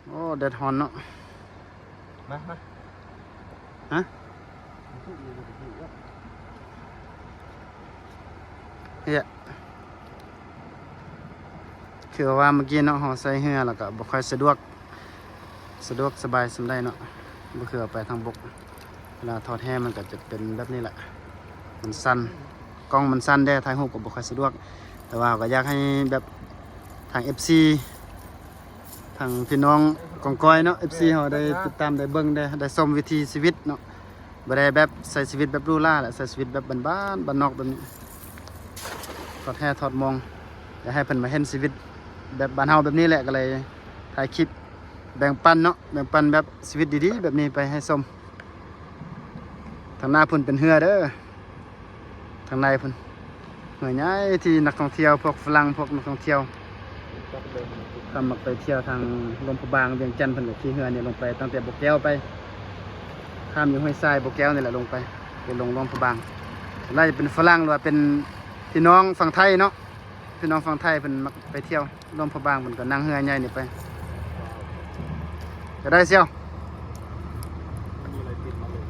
โอ้แดดฮ้อนเนาะมาฮะเฮ้ยคือว่าเมื่อกี้เนาะเฮาใส่เรือแล้วก็บ่ค่อยสะดวกสบายสำได้เนาะบ่คือไปทางบกเวลาทอดแห้มันก็จะเป็นแบบนี้แหละมันสั่นกล้องมันสั่นได้ถ่ายรูปก็บ่ค่อยสะดวกแต่ว่าก็อยากให้แบบทาง FC ทางพี่น้องกองก้อยเนาะ FC เฮาได้ติดตามได้เบิ่งได้ชมวิถีชีวิตเนาะบ่ได้แบบใช้ชีวิตแบบหรูหราแหละใช้ชีวิตแบบบ้านๆบ้านนอกแบบนี้ทอดแห่ทอดมองอยากให้เพิ่นมาเห็นชีวิตแบบบ้านเฮาแบบนี้แหละก็เลยถ่ายคลิปแบ่งปันเนาะแบ่งปันแบบชีวิตดีๆแบบนี้ไปให้ชมทางหน้าเพิ่นเป็นเรือเด้อทางในเพิ่นเรือใหญ่ที่นักท่องเที่ยวพวกฝรั่งพวกนักท่องเที่ยวทำมาไปเที่ยวทางลมพะบางเวียงจันทน์เพิ่นก็ขี่เรือเนี่ยลงไปตั้งแต่บกแก้วไปข้ามอยู่ห้วยทรายบกแก้วนี่แหละลงไปลงลมพะบางน่าจะเป็นฝรั่งหรือว่าเป็นพี่น้องฝั่งไทยเนาะพี่น้องฝั่งไทยเพิ่นมักไปเที่ยวลมพะบางเพิ่นก็นั่งเรือใหญ่นี่ไปจะได้เสี่ยวมีอะไรติดมาเลย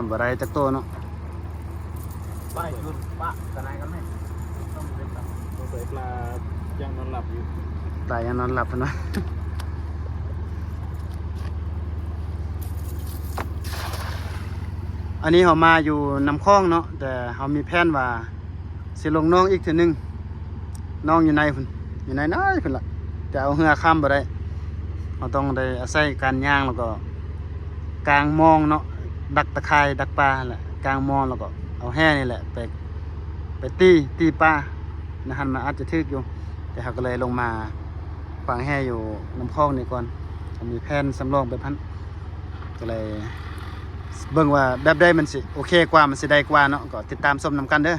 บ่ได้จักโตเนาะ ป้ายยุ่นป้าตะนายกันไหมต้องเป็นแบบตัวใส่ปลายังนอนหลับอยู่ ตายยังนอนหลับเพิ่นว่า อันนี้เขามาอยู่น้ำคลองเนาะแต่เขามีแผนว่าสิลงน้องอีกเทีนึงน้องอยู่ในพุ่นอยู่ในน้อยพุ่นละจะเอาเรือข้ามบ่ได้เราต้องได้อาศัยการย่างแล้วก็กางมองเนาะดักตะไคร่ดักปลาแหละกางมองแล้วก็เอาแห่นี่แหละไปตีปลานะฮันมันอาจจะทึกอยู่แต่เขาก็เลยลงมาฝังแห่อยู่น้ำคลองนี่ก่อนเขามีแผนสำรองไปพันก็เลยเบิ่งว่าแบบใดมันสิโอเคกว่ามันสิได้กว่าเนาะก็ติดตามชมนำกันเด้อ